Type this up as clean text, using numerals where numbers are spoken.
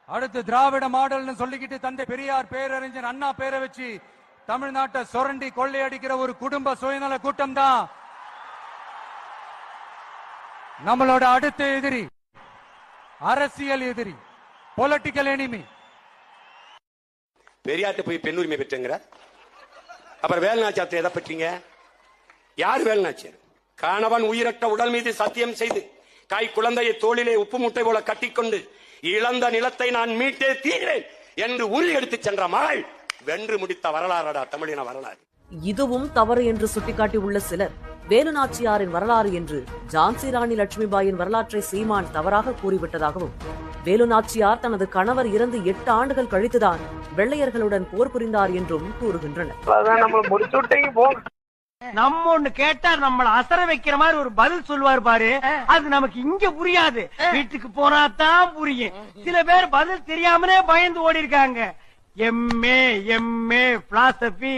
அடுத்து திராவிட மாடல்னு சொல்லிக்கிட்டு தந்தை பெரியார் பேரறிஞர் அண்ணா பேரை வச்சு தமிழ்நாட்டை சுரண்டி கொள்ளையடிக்கிற ஒரு குடும்ப சுயநல கூட்டம் தான் நம்மளோட அடுத்த எதிரி, அரசியல் எதிரி, பொலிட்டிக்கல் எனிமி. பெரியார்ட்ட போய் பெண் உரிமை பெற்றுங்கிற, அப்புறம் வேலுநாச்சியார் எதை பெற்றீங்க? யார் வேலுநாச்சியார்? கணவன் உயிரற்ற உடல் மீது சத்தியம் செய்து காய் குழந்தையை தோளிலே உப்பு முட்டை போல கட்டிக்கொண்டு இழந்த நிலத்தை நான் மீட்டே தீர்வேன் என்று உறுதி எடுத்து சென்ற மகள் வென்று முடித்த வரலாறடா தமிழின வரலாறு. இதுவும் தவறு என்று சுட்டிக்காட்டியுள்ள சிலர், வேலுநாச்சியாரின் வரலாறு என்று ஜான்சி ராணி லட்சுமிபாயின் வரலாற்றை சீமான் தவறாக கூறிவிட்டதாகவும், வேலுநாச்சியார் தனது கணவர் இறந்து 8 ஆண்டுகள் கழித்துதான் வெள்ளையர்களுடன் போர் புரிந்தார் என்றும் கூறுகின்றனர். நம்ம ஒண்ணு கேட்டா நம்மள அசர வைக்கிற மாதிரி ஒரு பதில் சொல்லுவார் பாரு, அது நமக்கு இங்க புரியாது, வீட்டுக்கு போனா தான் புரியும். சில பேர் பதில் தெரியாமலே பயந்து ஓடி இருக்காங்க. MA philosophy